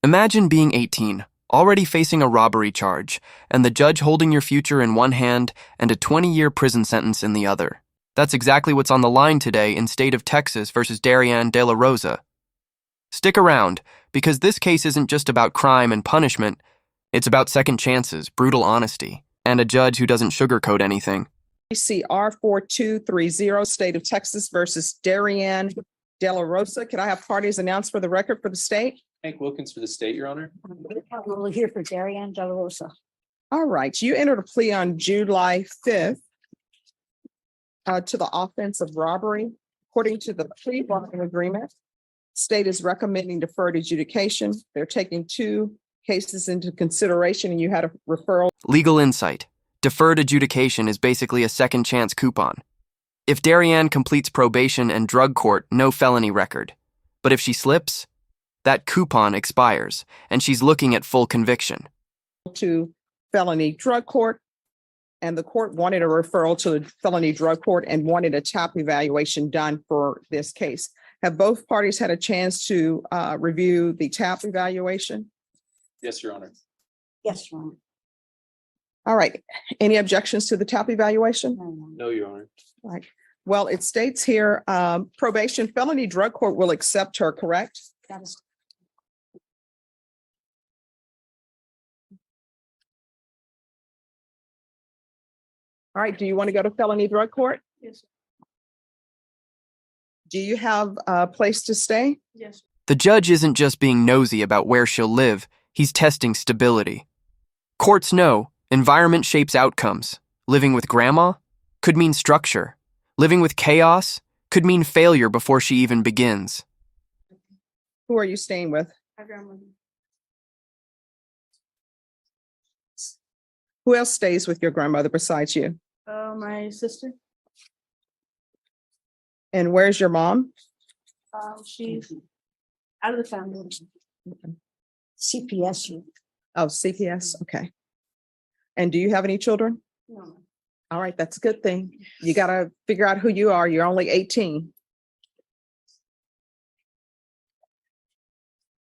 Imagine being 18, already facing a robbery charge, and the judge holding your future in one hand and a 20-year prison sentence in the other. That's exactly what's on the line today in State of Texas versus Darianne De La Rosa. Stick around, because this case isn't just about crime and punishment, it's about second chances, brutal honesty, and a judge who doesn't sugarcoat anything. CR 4230, State of Texas versus Darianne De La Rosa. Can I have parties announced for the record for the state? Hank Wilkins for the state, Your Honor. We're here for Darianne De La Rosa. All right, you entered a plea on July 5th to the offense of robbery. According to the plea bargaining agreement, state is recommending deferred adjudication. They're taking two cases into consideration and you had a referral. Legal insight. Deferred adjudication is basically a second chance coupon. If Darianne completes probation and drug court, no felony record. But if she slips, that coupon expires, and she's looking at full conviction. To felony drug court, and the court wanted a referral to the felony drug court and wanted a TAP evaluation done for this case. Have both parties had a chance to review the TAP evaluation? Yes, Your Honor. Yes, Your Honor. All right. Any objections to the TAP evaluation? No, Your Honor. All right. Well, it states here, probation felony drug court will accept her, correct? That is. All right. Do you want to go to felony drug court? Yes. Do you have a place to stay? Yes. The judge isn't just being nosy about where she'll live, he's testing stability. Courts know environment shapes outcomes. Living with grandma could mean structure. Living with chaos could mean failure before she even begins. Who are you staying with? My grandmother. Who else stays with your grandmother besides you? My sister. And where's your mom? She's out of the family. CPS. Oh, CPS. Okay. And do you have any children? No. All right. That's a good thing. You got to figure out who you are. You're only 18.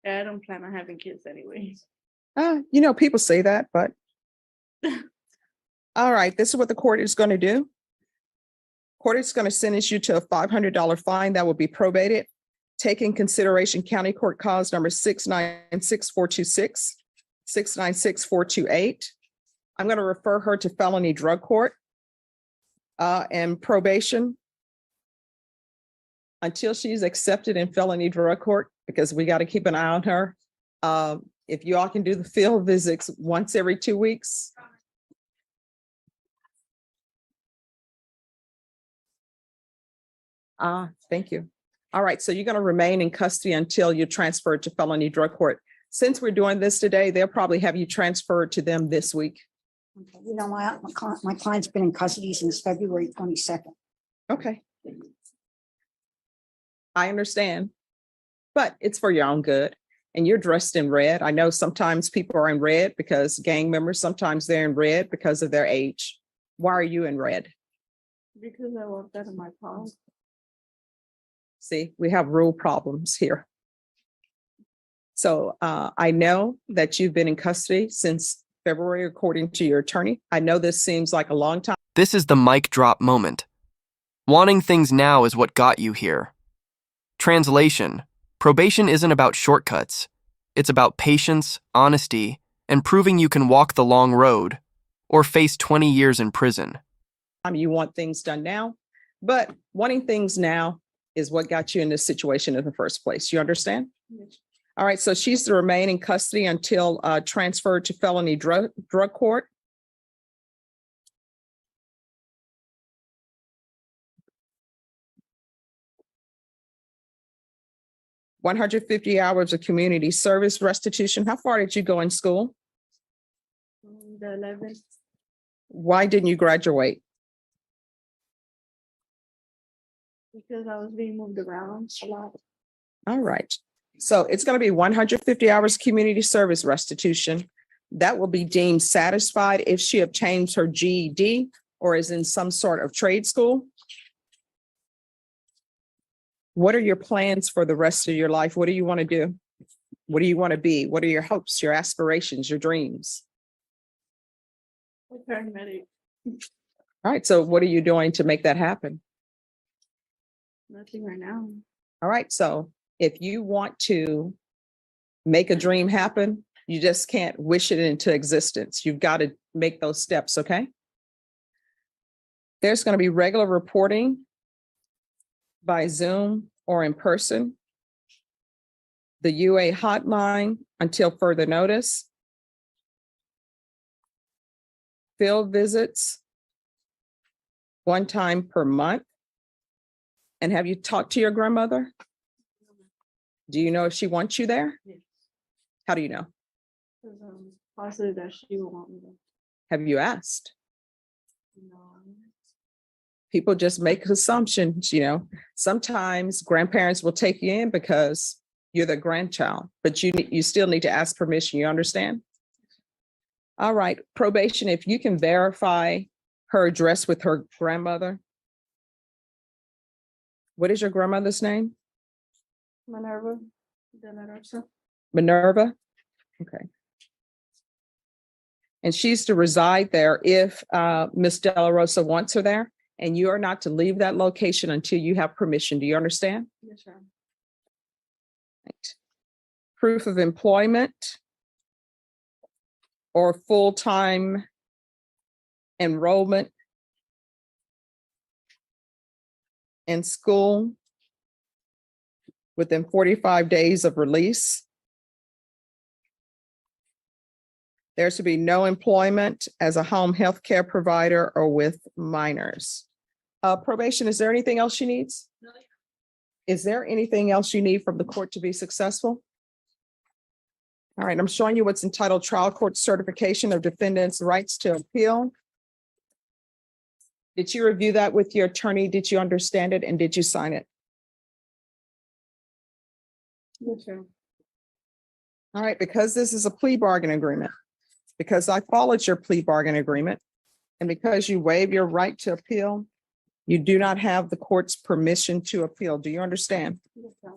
I don't plan on having kids anyway. People say that, but. All right. This is what the court is going to do. Court is going to sentence you to a $500 fine that will be probated. Take in consideration County Court Cause number 696-426, 696-428. I'm going to refer her to felony drug court and probation until she's accepted in felony drug court, because we got to keep an eye on her. If you all can do the field visits once every 2 weeks. Thank you. All right, so you're going to remain in custody until you're transferred to felony drug court. Since we're doing this today, they'll probably have you transferred to them this week. Okay. My client's been in custody since February 22nd. Okay. I understand, but it's for your own good. And you're dressed in red. I know sometimes people are in red because gang members, sometimes they're in red because of their age. Why are you in red? Because I worked out of my car. See, we have rule problems here. So I know that you've been in custody since February, according to your attorney. I know this seems like a long time. This is the mic drop moment. Wanting things now is what got you here. Translation: probation isn't about shortcuts. It's about patience, honesty, and proving you can walk the long road or face 20 years in prison. You want things done now, but wanting things now is what got you in this situation in the first place. You understand? Yes. All right. So she's to remain in custody until transferred to felony drug court. $150 hours of community service restitution. How far did you go in school? The 11th. Why didn't you graduate? Because I was being moved around a lot. All right. So it's going to be 150 hours community service restitution. That will be deemed satisfied if she obtains her GED or is in some sort of trade school. What are your plans for the rest of your life? What do you want to do? What do you want to be? What are your hopes, your aspirations, your dreams? Paramedic, All right, so what are you doing to make that happen? nothing right now. All right, so if you want to make a dream happen, you just can't wish it into existence. You've got to make those steps, okay? There's going to be regular reporting by Zoom or in person. The UA hotline until further notice. Field visits one time per month. And have you talked to your grandmother? Do you know if she wants you there? Yes. How do you know? Because positive that she will want me to. Have you asked? No. People just make assumptions, you know. Sometimes grandparents will take you in because you're the grandchild, but you still need to ask permission. You understand? All right, probation, if you can verify her address with her grandmother. What is your grandmother's name? Minerva De La Rosa. Minerva? Okay. And she's to reside there if Miss De La Rosa wants her there, and you are not to leave that location until you have permission. Do you understand? Yes, sir. Right. Proof of employment or full-time enrollment in school within 45 days of release. There should be no employment as a home health care provider or with minors. Probation, is there anything else she needs? No. Is there anything else you need from the court to be successful? All right, I'm showing you what's entitled Trial Court Certification of Defendant's Rights to Appeal. Did you review that with your attorney? Did you understand it? And did you sign it? Yes, sir. All right, because this is a plea bargain agreement, because I followed your plea bargain agreement, and because you waive your right to appeal, you do not have the court's permission to appeal. Do you understand? Yes, sir.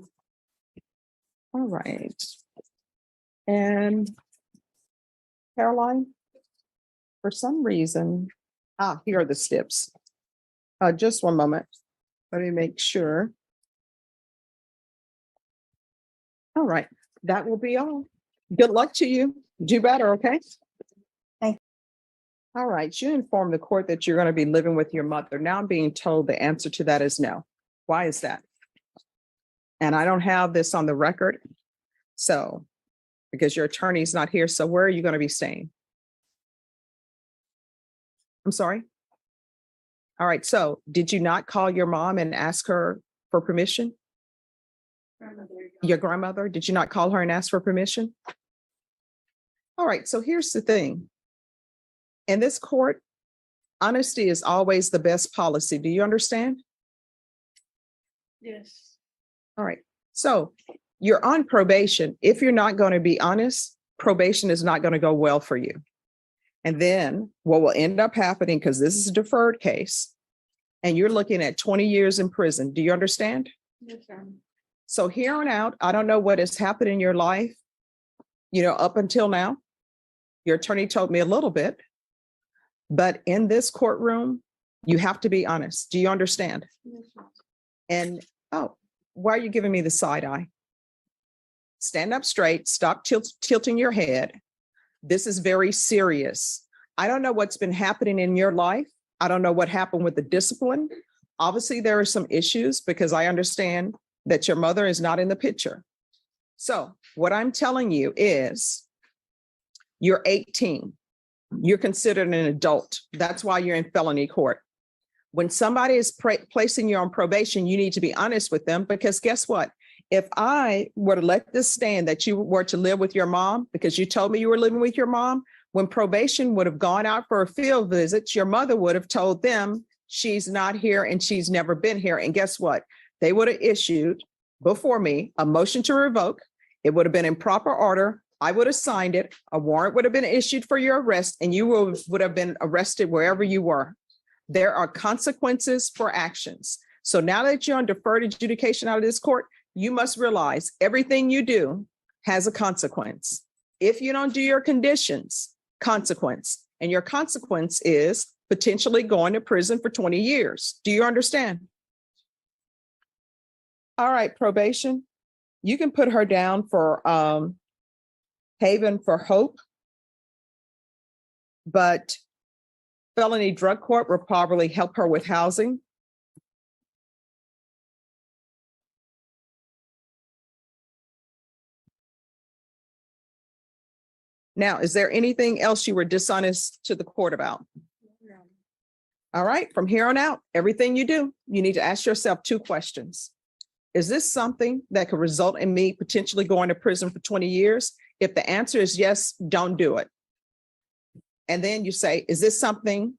All right. And Caroline, for some reason, here are the steps. Just one moment. Let me make sure. All right, that will be all. Good luck to you. Do better, okay? Thank you. All right, you informed the court that you're going to be living with your mother. Now I'm being told the answer to that is no. Why is that? And I don't have this on the record. So, because your attorney's not here, so where are you going to be staying? I'm sorry? All right, so did you not call your mom and ask her for permission? Your grandmother, did you not call her and ask for permission? All right, so here's the thing. In this court, honesty is always the best policy. Do you understand? Yes. All right, so you're on probation. If you're not going to be honest, probation is not going to go well for you. And then what will end up happening, because this is a deferred case, and you're looking at 20 years in prison. Do you understand? Yes, sir. So here on out, I don't know what has happened in your life, up until now. Your attorney told me a little bit, but in this courtroom, you have to be honest. Do you understand? Yes, sir. And, why are you giving me the side eye? Stand up straight, stop tilting your head. This is very serious. I don't know what's been happening in your life. I don't know what happened with the discipline. Obviously, there are some issues because I understand that your mother is not in the picture. So what I'm telling you is you're 18. You're considered an adult. That's why you're in felony court. When somebody is placing you on probation, you need to be honest with them, because guess what? If I were to let this stand that you were to live with your mom, because you told me you were living with your mom, when probation would have gone out for a field visit, your mother would have told them she's not here and she's never been here. And guess what? They would have issued before me a motion to revoke. It would have been in proper order. I would have signed it. A warrant would have been issued for your arrest, and you would have been arrested wherever you were. There are consequences for actions. So now that you're on deferred adjudication out of this court, you must realize everything you do has a consequence. If you don't do your conditions, consequence. And your consequence is potentially going to prison for 20 years. Do you understand? All right, probation. You can put her down for Haven for Hope. But felony drug court will probably help her with housing. Now, is there anything else you were dishonest to the court about? All right, from here on out, everything you do, you need to ask yourself 2 questions. Is this something that could result in me potentially going to prison for 20 years? If the answer is yes, don't do it. And then you say, is this something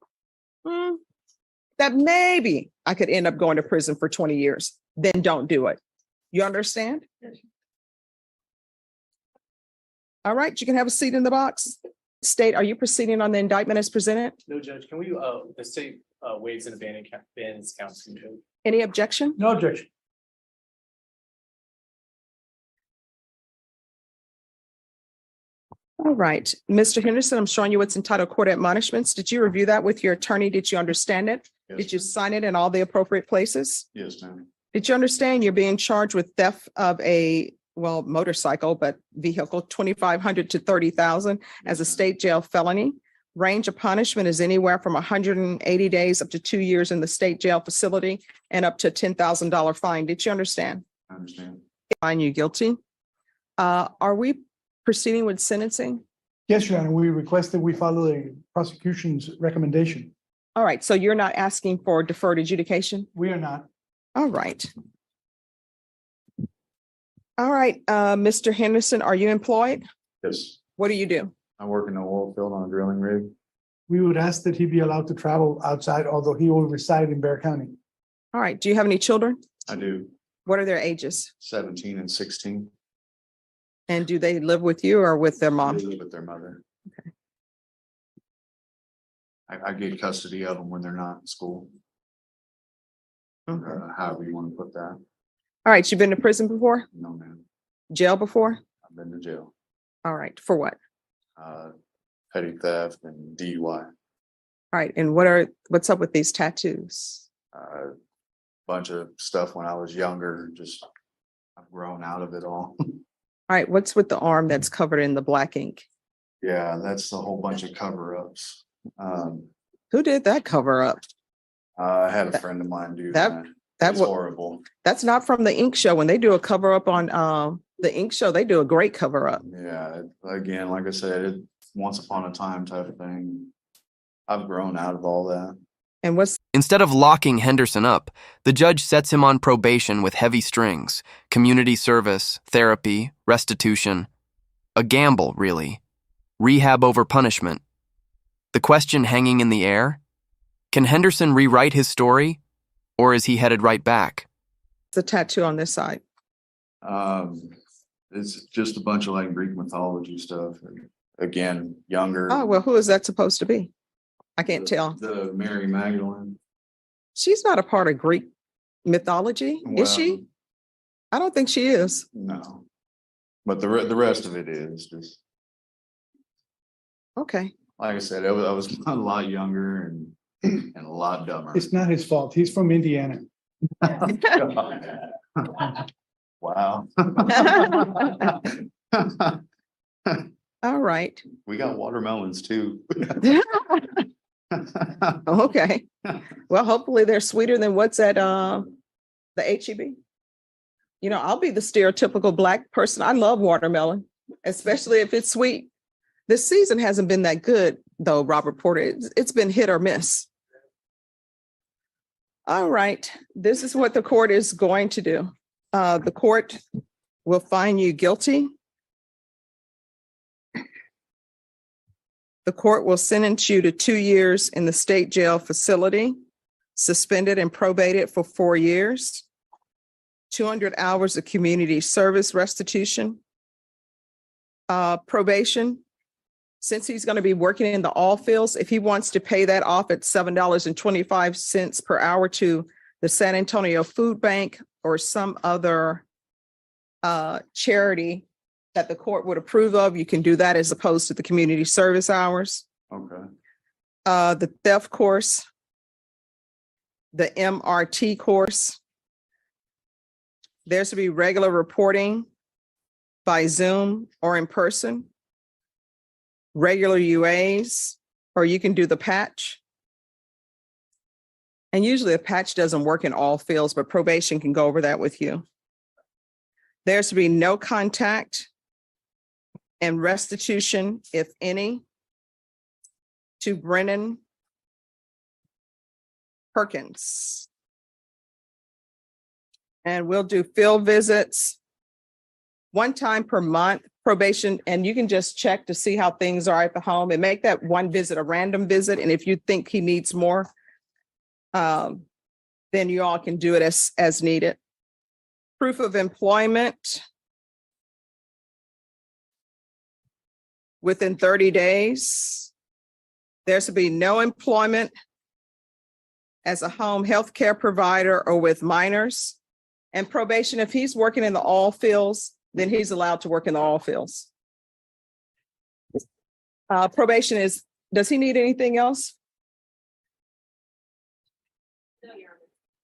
that maybe I could end up going to prison for 20 years? Then don't do it. You understand? Yes. All right, you can have a seat in the box. State, are you proceeding on the indictment as presented? No, Judge, can we, the state waives and abandons counts. Any objection? No objection. All right, Mr. Henderson, I'm showing you what's entitled court admonishments. Did you review that with your attorney? Did you understand it? Yes, Did you sign it in all the appropriate places? Yes, ma'am. Did you understand you're being charged with theft of a, well, motorcycle, but vehicle, 2,500 to 30,000 as a state jail felony? Range of punishment is anywhere from 180 days up to 2 years in the state jail facility and up to $10,000 fine. Did you understand? I understand. Find you guilty. Are we proceeding with sentencing? Yes, Your Honor, we requested we follow the prosecution's recommendation. All right, so you're not asking for deferred adjudication? We are not. All right. All right, Mr. Henderson, are you employed? Yes, What do you do? I work in the oil field on a drilling rig. We would ask that he be allowed to travel outside, although he will reside in Bear County. All right, do you have any children? I do What are their ages? 17 and 16. And do they live with you or with their They mom? live with their mother. I get custody of them when they're not in school. Okay. However you want to put that. All right, you've been to prison before? No, man. Jail before? I've been to jail. All right, for what? Petty theft and DUI. All right, and what's up with these tattoos? Bunch of stuff when I was younger. Just I've grown out of it all. All right, what's with the arm that's covered in the black ink? Yeah, that's a whole bunch of cover-ups. Who did that cover up? I had a friend of mine do that- that. That It's was horrible. That's not from the ink show. When they do a cover up on the ink show, they do a great cover up. Yeah, again, like I said, it once upon a time type of thing. I've grown out of all that. And what's Instead of locking Henderson up, the judge sets him on probation with heavy strings, community service, therapy, restitution. A gamble, really. Rehab over punishment. The question hanging in the air? Can Henderson rewrite his story, or is he headed right back? the tattoo on this side? It's just a bunch of like Greek mythology stuff. Again, younger. Oh, well, who is that supposed to be? I can't tell. The Mary Magdalene. She's not a part of Greek mythology, is she? Well, I don't think she is. No. But the rest of it is just, Okay. like I said, I was a lot younger and a lot dumber. It's not his fault. He's from Indiana. Wow. All right. We got watermelons too. Okay. Well, hopefully they're sweeter than what's at the HEB. You know, I'll be the stereotypical Black person. I love watermelon, especially if it's sweet. This season hasn't been that good, though, Robert Porter. It's been hit or miss. All right. This is what the court is going to do. The court will find you guilty. The court will sentence you to 2 years in the state jail facility, suspended and probated for 4 years, 200 hours of community service restitution, probation. Since he's going to be working in the oil fields, if he wants to pay that off at $7.25 per hour to the San Antonio Food Bank or some other charity that the court would approve of, you can do that as opposed to the community service hours. Okay, The theft course, the MRT course. There's to be regular reporting by Zoom or in person, regular UAs, or you can do the patch. And usually a patch doesn't work in all fields, but probation can go over that with you. There's to be no contact and restitution, if any, to Brennan Perkins. And we'll do field visits one time per month, probation, and you can just check to see how things are at the home and make that one visit a random visit. And if you think he needs more, then you all can do it as needed. Proof of employment within 30 days. There's to be no employment as a home health care provider or with minors. And probation, if he's working in the all fields, then he's allowed to work in the all fields. Probation is, does he need anything else?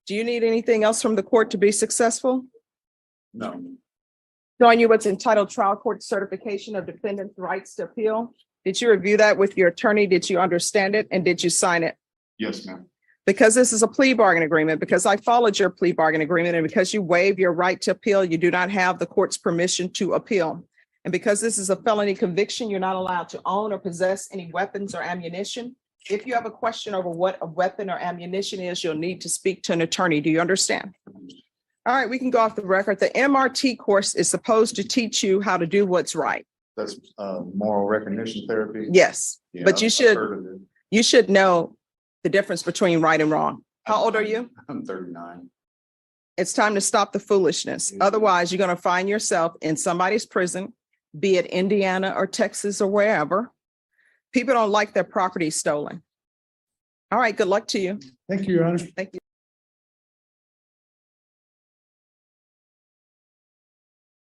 Do you need anything else from the court to be successful? no, Showing you what's entitled trial court certification of defendant's rights to appeal. Did you review that with your attorney? Did you understand it? And did you sign it? yes, ma'am. Because this is a plea bargain agreement, because I followed your plea bargain agreement, and because you waive your right to appeal, you do not have the court's permission to appeal. And because this is a felony conviction, you're not allowed to own or possess any weapons or ammunition. If you have a question over what a weapon or ammunition is, you'll need to speak to an attorney. Do you understand? All right, we can go off the record. The MRT course is supposed to teach you how to do what's right. That's moral recognition therapy. Yes, Yeah, but I've heard of it. you should know the difference between right and wrong. How old are you? I'm 39. It's time to stop the foolishness. Yeah. Otherwise, you're going to find yourself in somebody's prison, be it Indiana or Texas or wherever. People don't like their property stolen. All right, good luck to you. Thank you, Your Honor. Thank you.